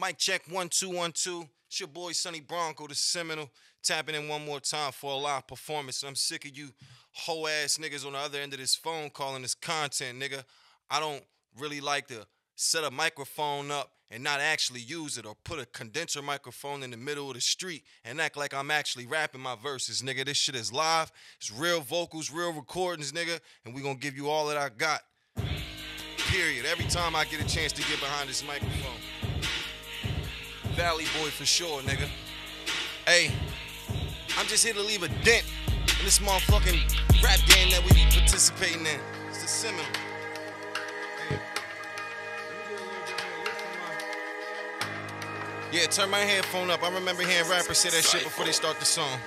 Mic check 1 2 1 2. It's your boy Sonny Bronco, the Seminole, tapping in one more time for a live performance. I'm sick of you hoe ass niggas on the other end of this phone calling this content, nigga. I don't really like to set a microphone up and not actually use it, or put a condenser microphone in the middle of the street and act like I'm actually rapping my verses, nigga. This shit is live. It's real vocals, real recordings, nigga, and we gonna give you all that I got. Period. Every time I get a chance to get behind this microphone. Valley boy for sure, nigga. Hey, I'm just here to leave a dent in this motherfucking rap game that we be participating in. It's the Seminole. Hey. Yeah, turn my headphone up. I remember hearing rappers say that shit before they start the song.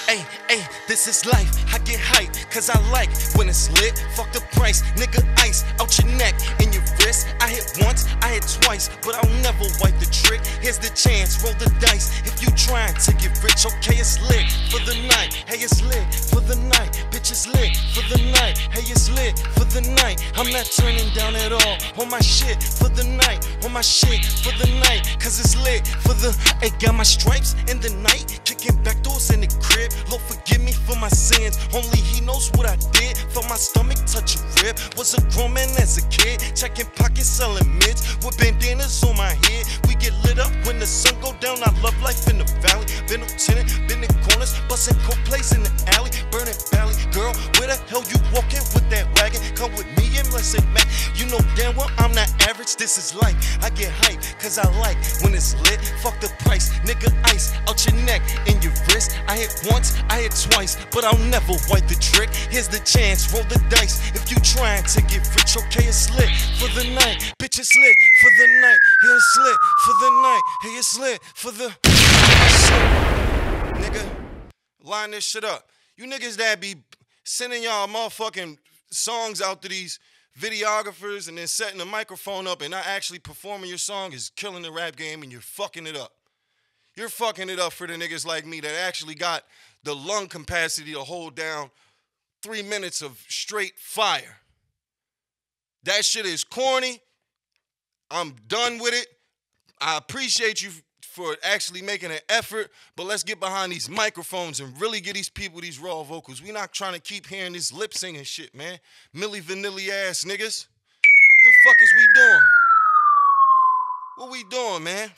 Hey, hey, this is life. I get hype, cause I like when it's lit. Fuck the price, nigga, ice out your neck and your wrist. I hit once, I hit twice, but I'll never wipe the trick. Here's the chance, roll the dice. If you trying to get rich, okay, it's lit for the night. Hey, it's lit for the night. Bitch, it's lit for the night. Hey, it's lit for the night. I'm not turning down at all on my shit for the night. On my shit for the night, cause it's lit for the. Hey, got my stripes in the night, kicking back doors in the crib. Lord forgive me for my sins, only he knows what I did. Felt my stomach touch a rib, was a grown man as a kid. Checking pockets, selling mids, with bandanas on my head. We get lit up when the sun go down, I love life in the valley. Been lieutenant, been in corners, busting coke plays in the alley. Burning valley, girl, where the hell you walking with that wagon? Come with me and let's say Mac. You know damn well I'm not average, this is life. I get hype, cause I like when it's lit. Fuck the price, nigga, ice out your neck and your wrist. I hit once, I hit twice, but I'll never wipe the trick. Here's the chance, roll the dice. If you trying to get rich, okay, it's lit for the night. Bitch, it's lit for the night. Hey, it's lit for the night. Hey, it's lit for the nigga, line this shit up. You niggas that be sending y'all motherfucking songs out to these videographers and then setting the microphone up and not actually performing your song is killing the rap game, and you're fucking it up. You're fucking it up for the niggas like me that actually got the lung capacity to hold down 3 minutes of straight fire. That shit is corny. I'm done with it. I appreciate you for actually making an effort, but let's get behind these microphones and really get these people these raw vocals. We not trying to keep hearing this lip singing shit, man. Milli Vanilli ass niggas. The fuck is we doing? What we doing, man?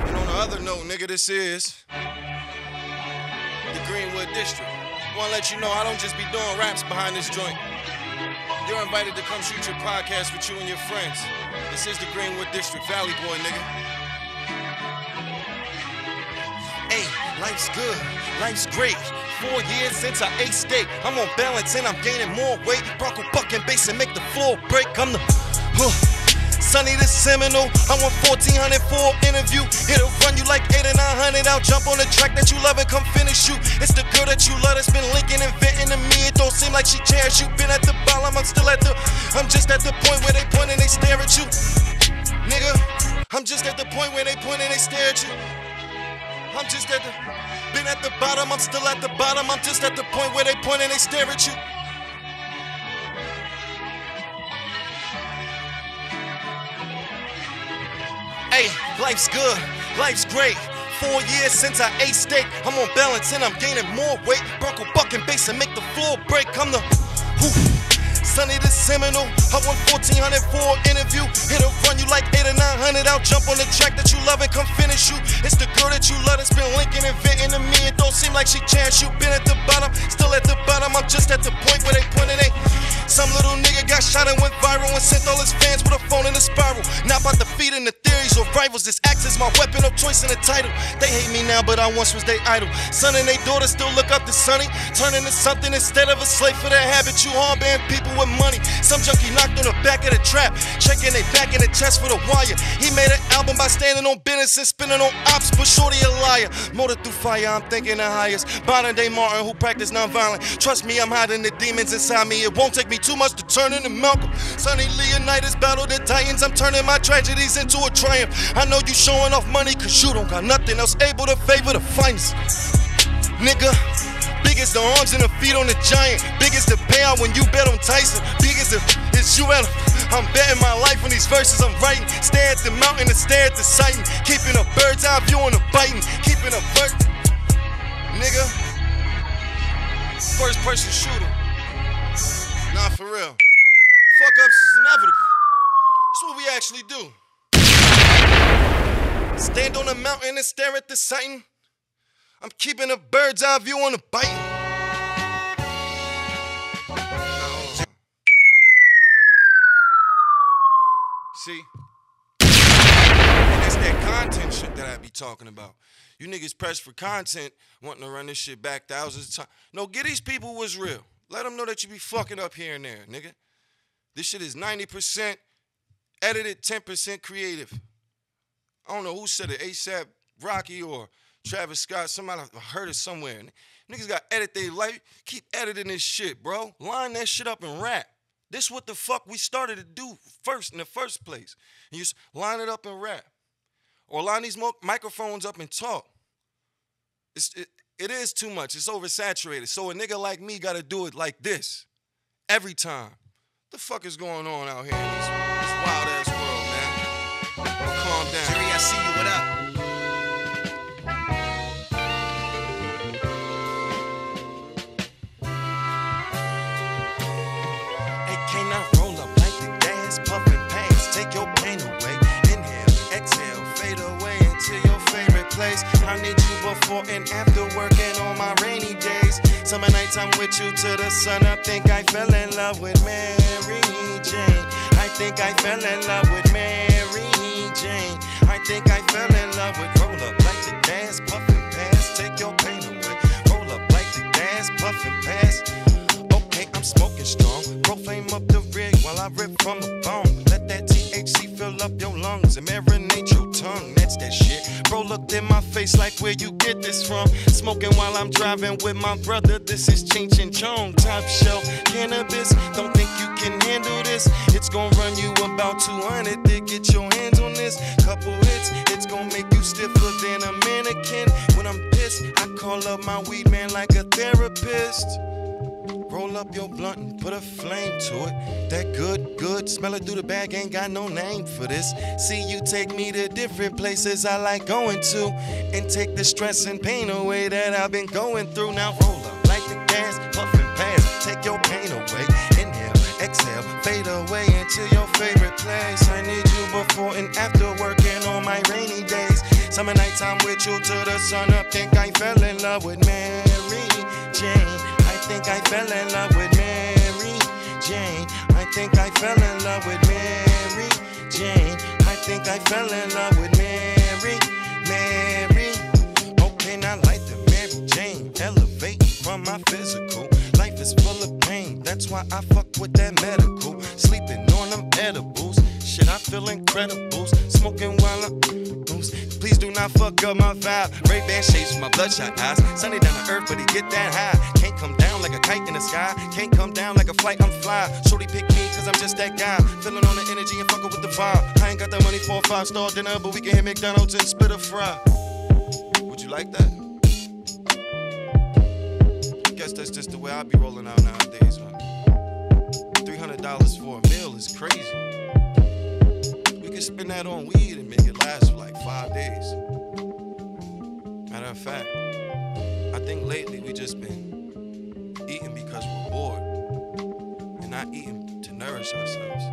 And on the other note, nigga, this is the Greenwood District. I wanna let you know I don't just be doing raps behind this joint. You're invited to come shoot your podcast with you and your friends. This is the Greenwood District, Valley Boy, nigga. Hey, life's good, life's great. 4 years since I ate steak. I'm on balance and I'm gaining more weight. Bronco bucking bass and make the floor break. I'm the Sonny the Seminole. I want 1400 for an interview. It'll run you like 800 or 900. I'll jump on the track that you love and come finish you. It's the girl that you love that's been linking and venting to me. It don't seem like she cherish you. Been at the bottom, I'm still at the. I'm just at the point where they point and they stare at you, nigga. I'm just at the point where they point and they stare at you. I'm just at the. Been at the bottom, I'm still at the bottom. I'm just at the point where they point and they stare at you. Hey, life's good, life's great. 4 years since I ate steak. I'm on balance and I'm gaining more weight. Bronco bucking bass and make the floor break. I'm the Sonny the Seminole. I want 1400 for an interview. It'll run you like 800 or 900. I'll jump on the track that you love and come finish you. It's the girl that you love that's been linking and venting to me. It don't seem like she chance you. Been at the bottom, still at the bottom. I'm just at the point where they pointing they. Some little nigga got shot and went viral and sent all his fans with a phone in a spiral. Not about defeating the theories or rivals. This axe is my weapon of choice in the title. They hate me now, but I once was their idol. Son and they daughter still look up to Sonny, turning to something instead of a slave for their habit. You hard-band people with money. Some junkie knocked on the back of the trap, checking they back in the chest for the wire. He made an album by standing on business and spinning on ops, but shorty a liar. Motor through fire, I'm thinking the highest. Modern day Martin who practice nonviolent. Trust me, I'm hiding the demons inside me. It won't take me too much to turn into Malcolm. Sonny Leonidas battled the Titans. I'm turning my tragedies into a triumph. I know you showing off money cause you don't got nothing else able to favor the finest. Nigga, big as the arms and the feet on the giant. Big as the payout when you bet on Tyson. Big as the, it's you at I'm betting my life on these verses I'm writing. Stare at the mountain and stare at the sighting. Keeping a bird's eye view on the biting. Keeping a bird. Nigga. First person shooter. Nah, for real. Fuck ups is inevitable. That's what we actually do. Stand on a mountain and stare at the sighting. I'm keeping a bird's eye view on the biting. See? And that's that content shit that I be talking about. You niggas pressed for content, wanting to run this shit back thousands of times. No, give these people what's real. Let them know that you be fucking up here and there, nigga. This shit is 90% edited, 10% creative. I don't know who said it, ASAP Rocky or Travis Scott. Somebody heard it somewhere. Niggas got to edit their life. Keep editing this shit, bro. Line that shit up and rap. This what the fuck we started to do first in the first place. And you just line it up and rap. Or line these microphones up and talk. It is too much. It's oversaturated. So a nigga like me got to do it like this. Every time. What the fuck is going on out here in this wild-ass world, man? Calm down. Jerry, I see you. What up? Hey, can I roll up like the gas, puffin' pass, take your pain away. Inhale, exhale, fade away into your favorite place. I need you before and after working on my rainy days. Summer nights I'm with you till the sun up. Think I fell in love with Mary Jane. I think I fell in love with Mary Jane. I think I fell in love with roll up like the gas, puffin' pass, take your pain away. Roll up like the gas, puffin' pass. Okay, I'm smoking strong. Profane up the rig while I rip from a bone. Let that THC fill up your lungs and marinate your tongue. That's that shit. Bro looked in my face like where you get this from. Smoking while I'm driving with my brother. This is Cheech and Chong. Top shelf cannabis. Don't think you can handle this. It's gonna run you about 200 to get your hands on this. Couple hits, it's gonna make you stiffer than a mannequin. When I'm pissed, I call up my weed man like a therapist. Roll up your blunt and put a flame to it. That good, smell it through the bag, ain't got no name for this. See, you take me to different places I like going to, and take the stress and pain away that I've been going through. Now roll up like the gas, puffin' pass, take your pain away. Inhale, exhale, fade away into your favorite place. I need you before and after working on my rainy days. Summer nights I'm with you till the sun up. Think I fell in love with Mary Jane. I think I fell in love with Mary Jane. I think I fell in love with Mary Jane. I think I fell in love with Mary. Okay, now light the Mary Jane. Elevate from my physical. Life is full of pain. That's why I fuck with that medical. Sleeping on them edibles. Shit, I feel incredible. Smoking while I'm loose. Please do not fuck up my vibe. Ray-Ban shades with my bloodshot eyes. Sunny down to earth, but he get that high. Can't come down like a kite in the sky. Can't come down like a flight, I'm fly. Shorty pick me cause I'm just that guy. Feeling on the energy and fucking with the vibe. I ain't got the money for a 5-star dinner, but we can hit McDonald's and spit a fry. Would you like that? Guess that's just the way I be rolling out nowadays, man. $300 for a meal is crazy. We can spend that on weed and make it last for like 5 days. Matter of fact, I think lately we just been eating because we're bored and not eating to nourish ourselves.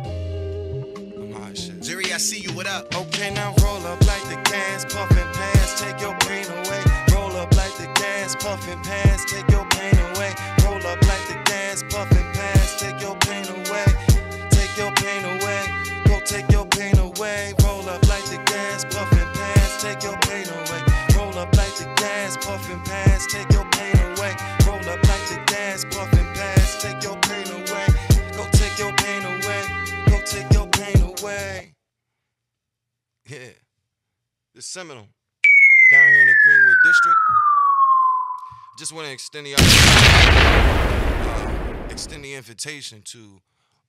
I'm high as shit. Jerry, I see you. What up? Okay, now roll up like the gas, puffin' pass, take your pain away. Roll up like the gas, puffin' pass, take your pain away. Roll up like the gas, puffin' pass, take your pain away. Take your pain away. Go take your pain away. Roll up like the gas, puffin' pass, take your pain away. Roll up like the gas, puffin' pass, take your pain away. Roll up like the gas, puffin' pass, take your pain away. Go take your pain away. Go take your pain away. Yeah, the Seminole down here in the Greenwood District. Just want to extend the invitation to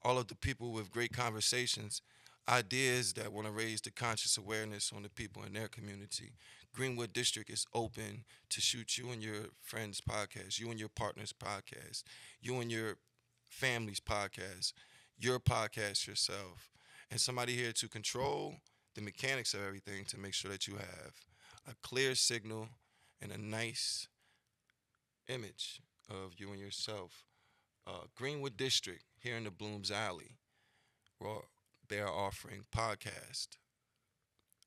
all of the people with great conversations, ideas that want to raise the conscious awareness on the people in their community. Greenwood District is open to shoot you and your friends' podcast, you and your partner's podcast, you and your family's podcast, your podcast yourself, and somebody here to control the mechanics of everything to make sure that you have a clear signal and a nice image of you and yourself. Greenwood District here in the Blooms Alley, well, they are offering podcast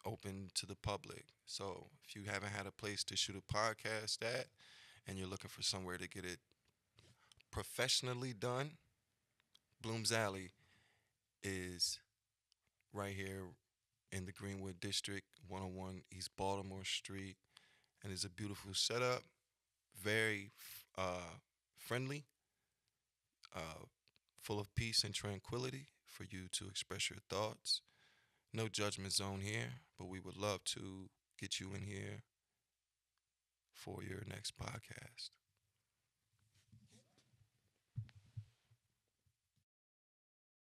open to the public. So if you haven't had a place to shoot a podcast at and you're looking for somewhere to get it professionally done, Blooms Alley is right here in the Greenwood District, 101 East Baltimore Street, and it's a beautiful setup, very friendly, uh, full of peace and tranquility for you to express your thoughts. No judgment zone here, but we would love to get you in here for your next podcast.